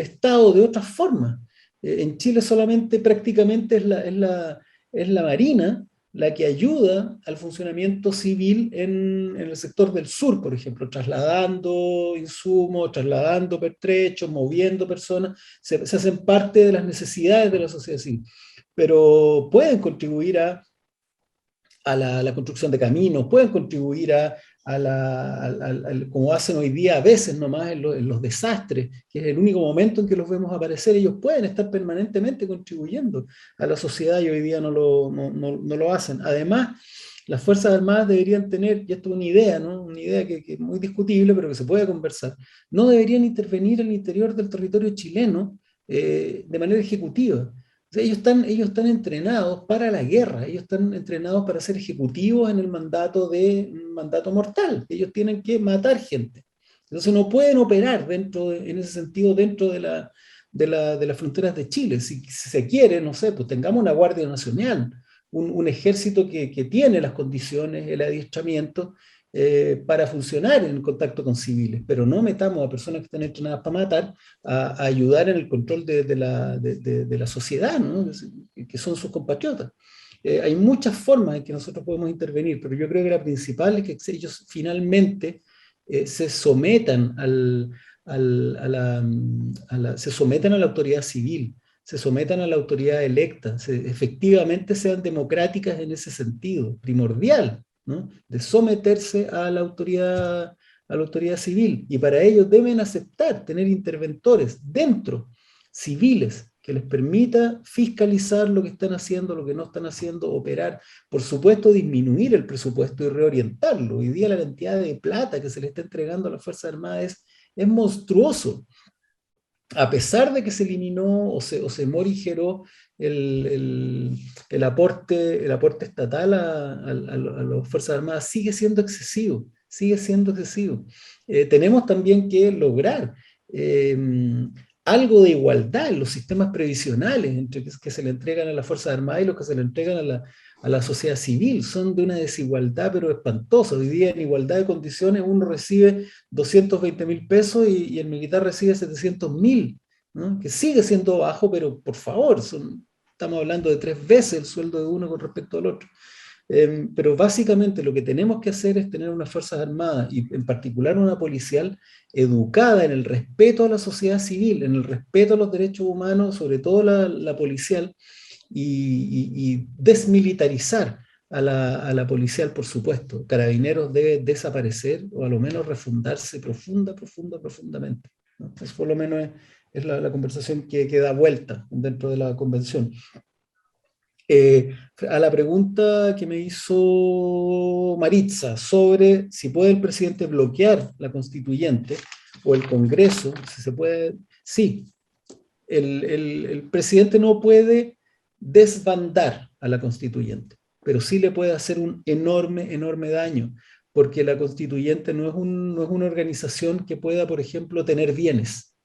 Estado de otras formas. En Chile solamente prácticamente es la Marina la que ayuda al funcionamiento civil en el sector del sur, por ejemplo, trasladando insumos, trasladando pertrechos, moviendo personas, se hacen parte de las necesidades de la sociedad civil, pero pueden contribuir a la construcción de caminos, pueden contribuir como hacen hoy día a veces nomás en los desastres, que es el único momento en que los vemos aparecer. Ellos pueden estar permanentemente contribuyendo a la sociedad y hoy día no lo hacen. Además, las Fuerzas Armadas deberían tener, y esto es una idea, ¿no? Una idea que es muy discutible, pero que se puede conversar, no deberían intervenir en el interior del territorio chileno de manera ejecutiva. O sea, ellos están entrenados para la guerra, ellos están entrenados para ser ejecutivos en un mandato mortal. Ellos tienen que matar gente. Entonces no pueden operar en ese sentido dentro de las fronteras de Chile. Si se quiere, no sé, pues tengamos una Guardia Nacional, un ejército que tiene las condiciones, el adiestramiento para funcionar en contacto con civiles, pero no metamos a personas que están entrenadas para matar a ayudar en el control de la sociedad, ¿no? Que son sus compatriotas. Hay muchas formas en que nosotros podemos intervenir, pero yo creo que la principal es que ellos finalmente se sometan se sometan a la autoridad civil, se sometan a la autoridad electa, efectivamente sean democráticas en ese sentido, primordial, ¿no? De someterse a la autoridad civil, y para ello deben aceptar tener interventores dentro, civiles, que les permita fiscalizar lo que están haciendo, lo que no están haciendo, operar, por supuesto disminuir el presupuesto y reorientarlo. Hoy día la cantidad de plata que se le está entregando a las Fuerzas Armadas es monstruoso. A pesar de que se eliminó o se morigeró el aporte estatal a las Fuerzas Armadas, sigue siendo excesivo, Tenemos también que lograr algo de igualdad en los sistemas previsionales entre que se le entregan a las Fuerzas Armadas y los que se le entregan a la sociedad civil. Son de una desigualdad pero espantosa. Hoy día en igualdad de condiciones uno recibe 220.000 pesos y el militar recibe 700.000, ¿no? Que sigue siendo bajo, pero por favor, estamos hablando de 3 veces el sueldo de uno con respecto al otro. Pero básicamente lo que tenemos que hacer es tener unas Fuerzas Armadas, y en particular una policial, educada en el respeto a la sociedad civil, en el respeto a los derechos humanos, sobre todo la policial, y desmilitarizar a la policial, por supuesto. Carabineros debe desaparecer, o a lo menos refundarse profundamente, ¿no? Eso por lo menos es la conversación que da vuelta dentro de la convención. A la pregunta que me hizo Maritza sobre si puede el presidente bloquear la constituyente o el Congreso, si se puede, sí. El presidente no puede desbandar a la constituyente, pero sí le puede hacer un enorme daño, porque la constituyente no es una organización que pueda, por ejemplo, tener bienes.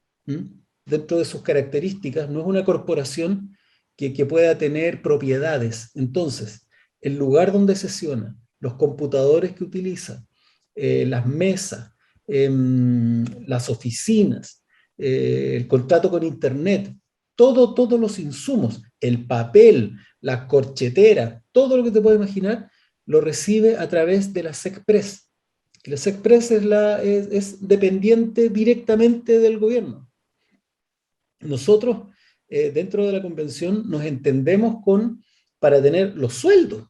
Dentro de sus características, no es una corporación que pueda tener propiedades. Entonces, el lugar donde sesiona, los computadores que utiliza, las mesas, las oficinas, el contrato con internet, todos los insumos, el papel, la corchetera, todo lo que te puedes imaginar, lo recibe a través de la SECPRES. La SECPRES es dependiente directamente del gobierno. Nosotros, dentro de la convención, nos entendemos para tener los sueldos,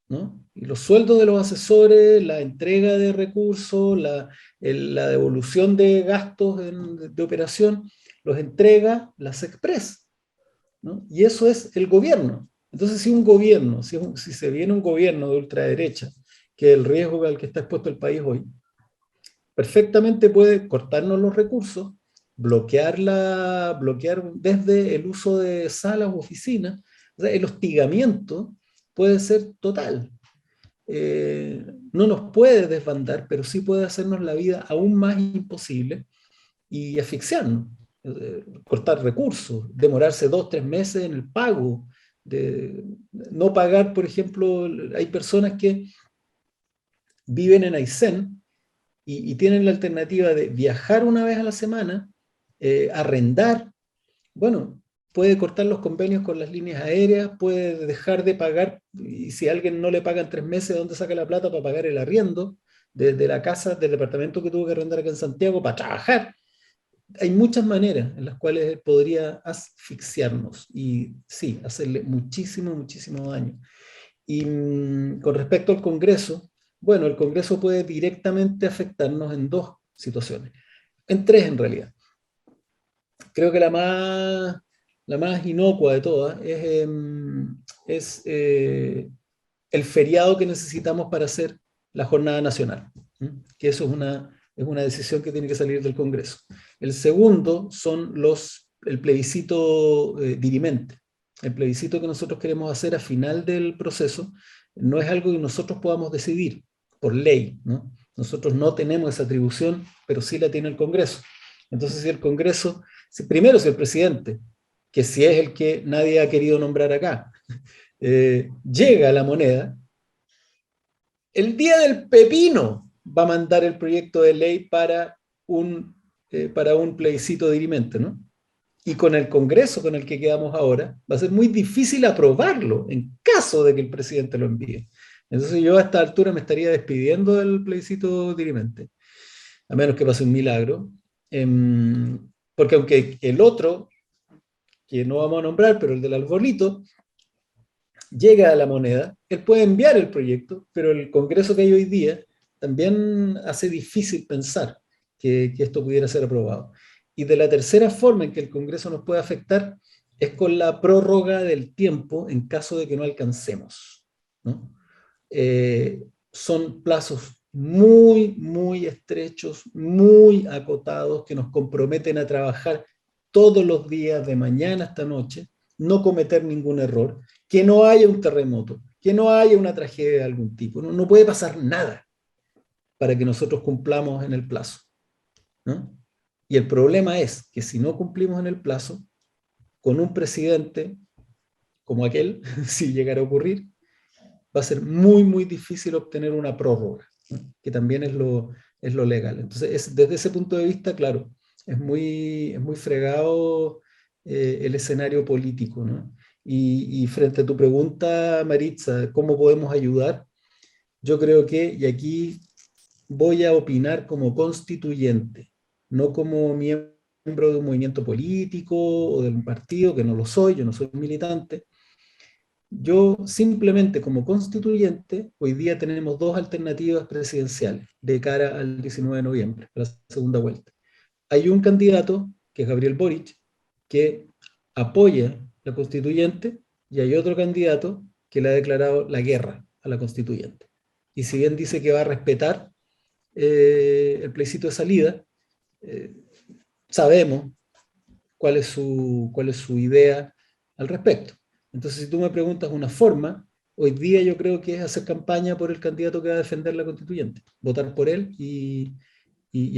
¿no? Y los sueldos de los asesores, la entrega de recursos, la devolución de gastos de operación, los entrega la SECPRES, ¿no? Y eso es el gobierno. Entonces, si se viene un gobierno de ultraderecha, que es el riesgo al que está expuesto el país hoy, perfectamente puede cortarnos los recursos, bloquear desde el uso de salas u oficinas. O sea, el hostigamiento puede ser total. No nos puede desbandar, pero sí puede hacernos la vida aún más imposible y asfixiarnos. Cortar recursos, demorarse 2-3 meses en el pago, no pagar, por ejemplo, hay personas que viven en Aysén y tienen la alternativa de viajar una vez a la semana, arrendar. Bueno, puede cortar los convenios con las líneas aéreas, puede dejar de pagar, y si a alguien no le pagan 3 meses, ¿dónde saca la plata para pagar el arriendo de la casa, del departamento que tuvo que arrendar acá en Santiago para trabajar? Hay muchas maneras en las cuales podría asfixiarnos y sí, hacerle muchísimo daño. Y con respecto al Congreso, bueno, el Congreso puede directamente afectarnos en 2 situaciones, en 3 en realidad. Creo que la más inocua de todas es el feriado que necesitamos para hacer la jornada nacional, que eso es una decisión que tiene que salir del Congreso. El segundo son el plebiscito dirimente. El plebiscito que nosotros queremos hacer a final del proceso no es algo que nosotros podamos decidir por ley, ¿no? Nosotros no tenemos esa atribución, pero sí la tiene el Congreso. Entonces, si el Congreso, primero si el presidente, que si es el que nadie ha querido nombrar acá, llega a la Moneda, el día del pepino va a mandar el proyecto de ley para un plebiscito dirimente, ¿no? Y con el Congreso con el que quedamos ahora, va a ser muy difícil aprobarlo en caso de que el presidente lo envíe. Entonces yo a esta altura me estaría despidiendo del plebiscito dirimente, a menos que pase un milagro, porque aunque el otro, que no vamos a nombrar, pero el del arbolito, llega a la Moneda, él puede enviar el proyecto, pero el Congreso que hay hoy día también hace difícil pensar que esto pudiera ser aprobado. Y de la tercera forma en que el Congreso nos puede afectar es con la prórroga del tiempo en caso de que no alcancemos, ¿no? Son plazos muy estrechos, muy acotados, que nos comprometen a trabajar todos los días de mañana hasta noche, no cometer ningún error, que no haya un terremoto, que no haya una tragedia de algún tipo. No puede pasar nada para que nosotros cumplamos en el plazo, ¿no? Y el problema es que si no cumplimos en el plazo, con un presidente como aquel, si llegara a ocurrir, va a ser muy, muy difícil obtener una prórroga, ¿no? Que también es lo legal. Entonces, desde ese punto de vista, claro, es muy fregado el escenario político, ¿no? Y frente a tu pregunta, Maritza, ¿cómo podemos ayudar? Yo creo que, y aquí voy a opinar como constituyente, no como miembro de un movimiento político o de un partido, que no lo soy, yo no soy militante. Yo simplemente como constituyente, hoy día tenemos dos alternativas presidenciales de cara al 19 de noviembre, la segunda vuelta. Hay un candidato, que es Gabriel Boric, que apoya la constituyente, y hay otro candidato que le ha declarado la guerra a la constituyente. Y si bien dice que va a respetar el plebiscito de salida, sabemos cuál es su idea al respecto. Entonces, si tú me preguntas una forma, hoy día yo creo que es hacer campaña por el candidato que va a defender la constituyente, votar por él y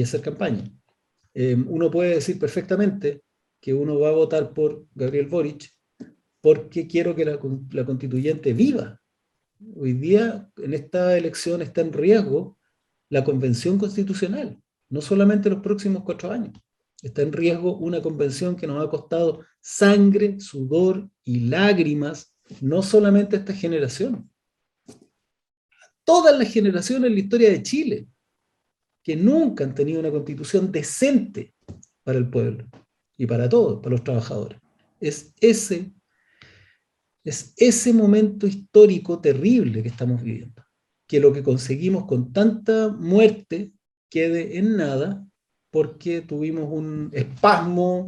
hacer campaña. Uno puede decir perfectamente que uno va a votar por Gabriel Boric porque quiero que la constituyente viva. Hoy día, en esta elección, está en riesgo la convención constitucional, no solamente los próximos 4 años. Está en riesgo una convención que nos ha costado sangre, sudor y lágrimas, no solamente a esta generación, todas las generaciones en la historia de Chile, que nunca han tenido una constitución decente para el pueblo y para todos, para los trabajadores. Es ese momento histórico terrible que estamos viviendo, que lo que conseguimos con tanta muerte quede en nada, porque tuvimos un espasmo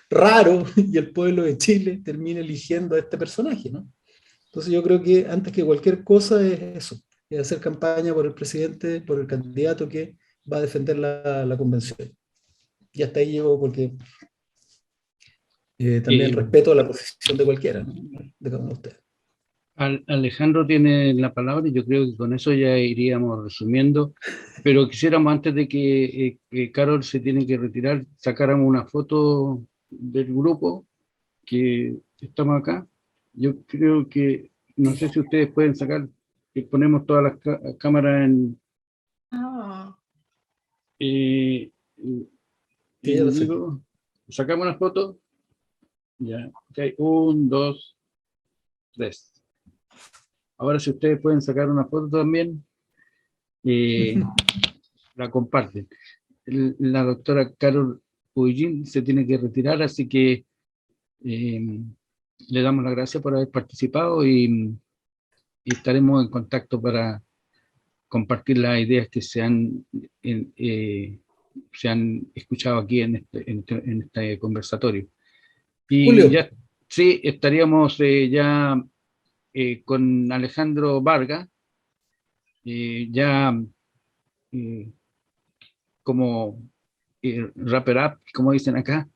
raro y el pueblo de Chile termina eligiendo a este personaje, ¿no? Entonces yo creo que antes que cualquier cosa es eso, es hacer campaña por el presidente, por el candidato que va a defender la convención. Y hasta ahí llego porque también respeto la posición de cualquiera, ¿no? De cada uno de ustedes. Alejandro tiene la palabra y yo creo que con eso ya iríamos resumiendo, pero quisiéramos, antes de que Carol se tiene que retirar, sacáramos una foto del grupo que estamos acá. Yo creo que, no sé si ustedes pueden sacar, que ponemos todas las cámaras en... sacamos una foto. Ya, ok, 1, 2, 3. Ahora, si ustedes pueden sacar una foto también, la comparten. La doctora Carol Pugin se tiene que retirar, así que le damos las gracias por haber participado y estaremos en contacto para compartir las ideas que se han escuchado aquí en este conversatorio. Y Julio. ya, sí, estaríamos ya con Alejandro Vargas, ya como wrapper up, como dicen acá,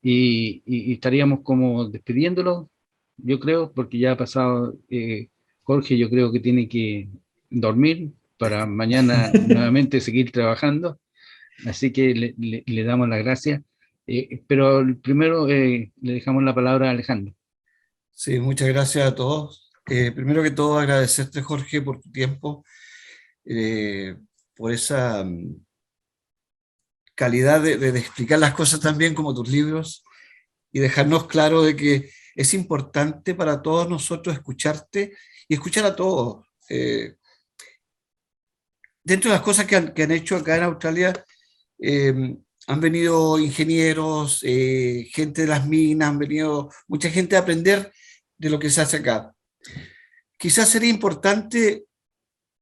y estaríamos como despidiéndolo, yo creo, porque ya ha pasado Jorge, yo creo que tiene que dormir para mañana nuevamente seguir trabajando, así que le damos las gracias, pero primero le dejamos la palabra a Alejandro. Sí, muchas gracias a todos. Primero que todo, agradecerte, Jorge, por tu tiempo, por esa calidad de explicar las cosas tan bien como tus libros y dejarnos claro de que es importante para todos nosotros escucharte y escuchar a todos. Dentro de las cosas que han hecho acá en Australia, han venido ingenieros, gente de las minas, han venido mucha gente a aprender de lo que se hace acá. Quizás sería importante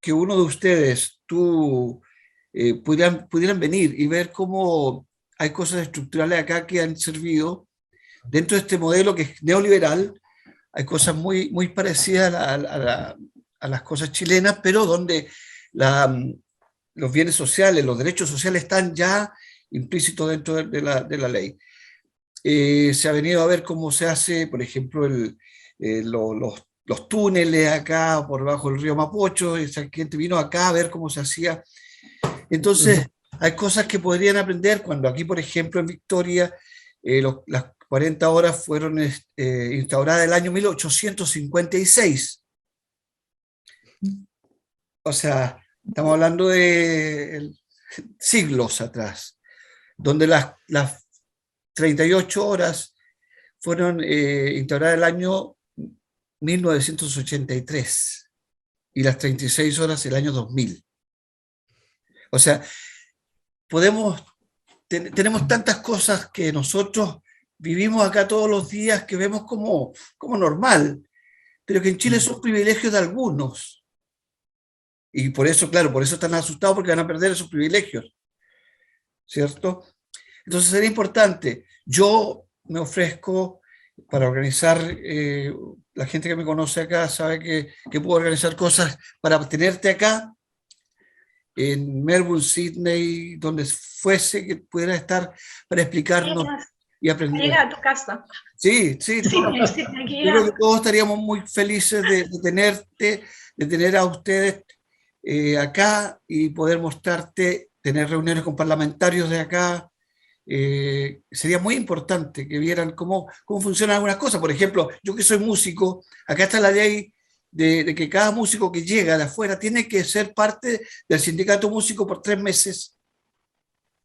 que uno de ustedes, tú, pudieran venir y ver cómo hay cosas estructurales acá que han servido dentro de este modelo que es neoliberal. Hay cosas muy, muy parecidas a las cosas chilenas, pero donde los bienes sociales, los derechos sociales están ya implícitos dentro de la ley. Se ha venido a ver cómo se hace, por ejemplo, los túneles acá por debajo del río Mapocho. Esa gente vino acá a ver cómo se hacía. Entonces, Hay cosas que podrían aprender cuando aquí, por ejemplo, en Victoria, las 40 horas fueron instauradas en el año 1856. O sea, estamos hablando de siglos atrás, donde las 38 horas fueron instauradas el año 1983 y las 36 horas el año 2000. O sea, tenemos tantas cosas que nosotros vivimos acá todos los días que vemos como normal, pero que en Chile son privilegios de algunos. Y por eso, claro, por eso están asustados, porque van a perder esos privilegios, ¿cierto? Entonces sería importante. Yo me ofrezco para organizar, la gente que me conoce acá sabe que puedo organizar cosas para tenerte acá, en Melbourne, Sydney, donde fuese que pudiera estar para explicarnos y aprender. Llega a tu casa. Sí. Sí, Yo creo que todos estaríamos muy felices de tenerte, de tener a ustedes acá y poder mostrarte, tener reuniones con parlamentarios de acá. Sería muy importante que vieran cómo funcionan algunas cosas. Por ejemplo, yo que soy músico, acá está la ley de que cada músico que llega de afuera tiene que ser parte del sindicato músico por 3 meses.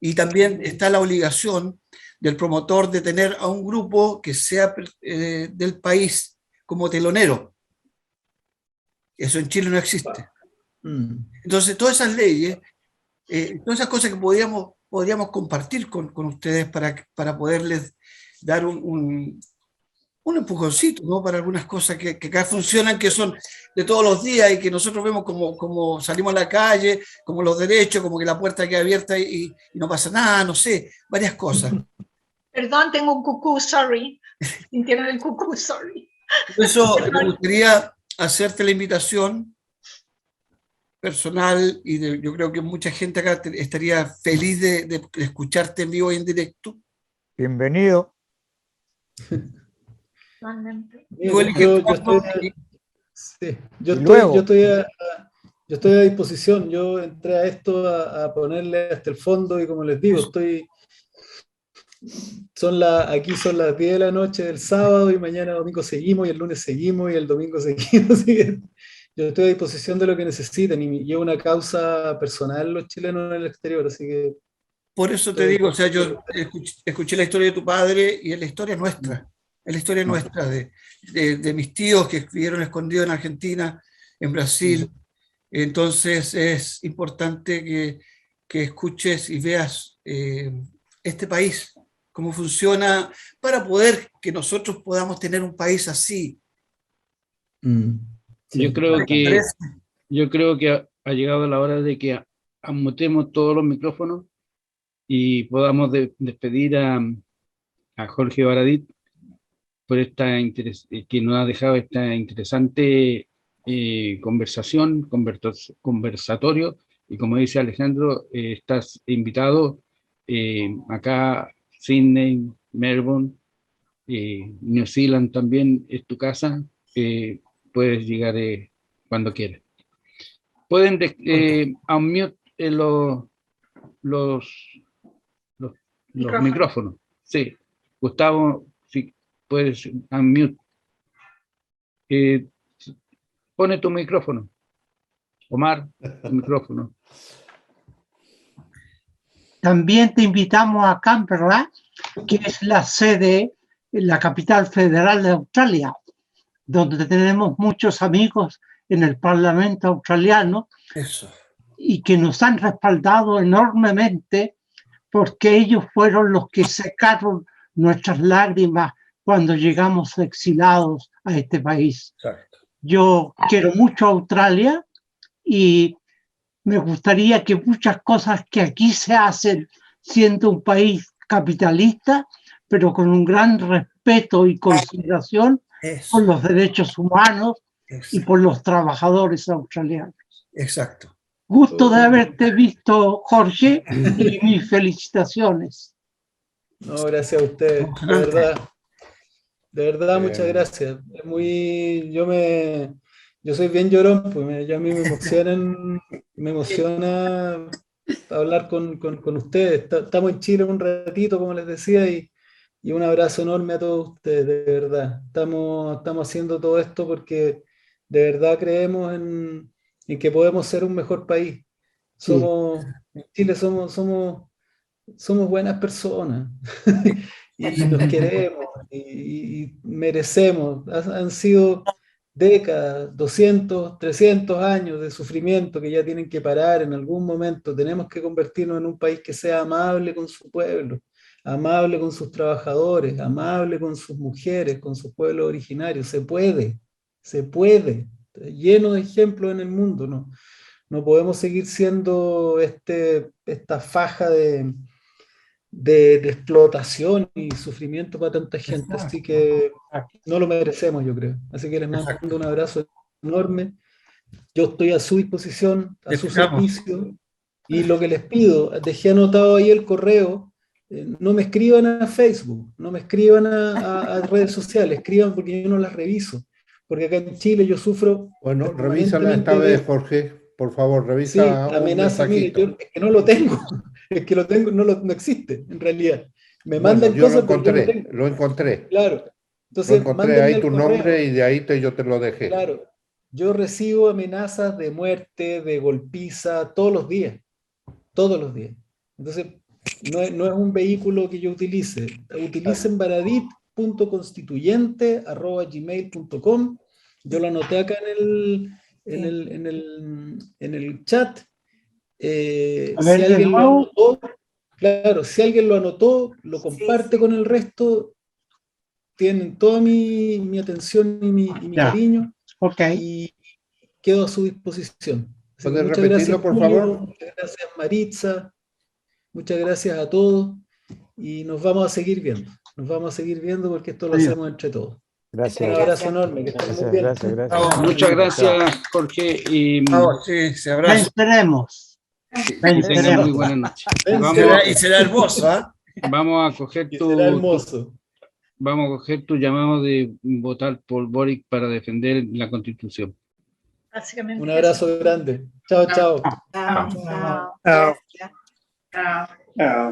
Y también está la obligación del promotor de tener a un grupo que sea del país como telonero. Eso en Chile no existe. Entonces, todas esas leyes, todas esas cosas que podríamos compartir con ustedes para poderles dar un empujoncito, ¿no? Para algunas cosas que acá funcionan, que son de todos los días y que nosotros vemos como salimos a la calle, como los derechos, como que la puerta queda abierta y no pasa nada, no sé, varias cosas. Perdón, tengo un cucú, sorry. Sintieron el cucú, sorry. Por eso me gustaría hacerte la invitación personal y yo creo que mucha gente acá estaría feliz de escucharte en vivo y en directo. Bienvenido. Yo estoy a disposición. Yo entré a esto a ponerle hasta el fondo y como les digo, aquí son las 10 de la noche del sábado y mañana domingo seguimos y el lunes seguimos y el domingo seguimos. Así que yo estoy a disposición de lo que necesiten y llevo una causa personal los chilenos en el exterior, así que... Por eso te digo, o sea, yo escuché la historia de tu padre y es la historia nuestra. Es la historia nuestra de mis tíos que vivieron escondidos en Argentina, en Brasil. Entonces es importante que escuches y veas este país, cómo funciona, para poder que nosotros podamos tener un país así. Yo creo que ha llegado la hora de que amutemos todos los micrófonos y podamos despedir a Jorge Baradit por que nos ha dejado esta interesante conversatorio, y como dice Alejandro, estás invitado acá, Sydney, Melbourne, New Zealand también es tu casa, puedes llegar cuando quieras. Pueden unmute los micrófonos. Sí, Gustavo, si puedes unmute. Pone tu micrófono. Omar, tu micrófono. También te invitamos a Canberra, que es la sede, la capital federal de Australia, donde tenemos muchos amigos en el Parlamento australiano. Eso. Y que nos han respaldado enormemente porque ellos fueron los que secaron nuestras lágrimas cuando llegamos exilados a este país. Exacto. Yo quiero mucho a Australia y me gustaría que muchas cosas que aquí se hacen siendo un país capitalista, pero con un gran respeto y consideración por los derechos humanos y por los trabajadores australianos. Exacto. Gusto de haberte visto, Jorge, y mis felicitaciones. No, gracias a ustedes, de verdad, muchas gracias. Yo soy bien llorón, pues a mí me emociona hablar con ustedes. Estamos en Chile un ratito, como les decía, y un abrazo enorme a todos ustedes, de verdad. Estamos haciendo todo esto porque de verdad creemos en que podemos ser un mejor país. En Chile somos buenas personas y nos queremos y merecemos. Han sido décadas, 200, 300 años de sufrimiento que ya tienen que parar en algún momento. Tenemos que convertirnos en un país que sea amable con su pueblo, amable con sus trabajadores, amable con sus mujeres, con sus pueblos originarios. Se puede. Lleno de ejemplos en el mundo, ¿no? No podemos seguir siendo esta faja de explotación y sufrimiento para tanta gente, así que no lo merecemos, yo creo. Así que les mando un abrazo enorme. Yo estoy a su disposición, a su servicio, y lo que les pido, dejé anotado ahí el correo, no me escriban a Facebook, no me escriban a redes sociales, escriban porque yo no las reviso, porque acá en Chile yo sufro. Bueno, revísala esta vez, Jorge. Por favor, revisa sí, amenaza, mire, yo es que no lo tengo, es que lo tengo, no existe, en realidad. Me mandan cosas, pero yo no tengo. Lo encontré. Claro. Entonces, lo encontré ahí tu nombre y de ahí yo te lo dejé. Claro. Yo recibo amenazas de muerte, de golpiza, todos los días. Todos los días. Entonces, no es un vehículo que yo utilice. Utilicen baradit.constituyente@gmail.com. Yo lo anoté acá en el chat. Si alguien lo anotó, claro, si alguien lo anotó, lo comparte con el resto, tienen toda mi atención y mi cariño. Y quedo a su disposición. ¿Puedes repetirlo, por favor? Muchas gracias, Maritza. Muchas gracias a todos. Y nos vamos a seguir viendo. Nos vamos a seguir viendo porque esto lo hacemos entre todos. Gracias. Un abrazo enorme. Que estén muy bien. Gracias. Muchas gracias, Jorge. Y sí, se abraza. Venceremos. Muy buenas noches. Y será hermoso, ¿eh? Vamos a coger vamos a coger tu llamado de votar por Boric para defender la Constitución. Básicamente. Un abrazo grande. Chao, chao. Chao.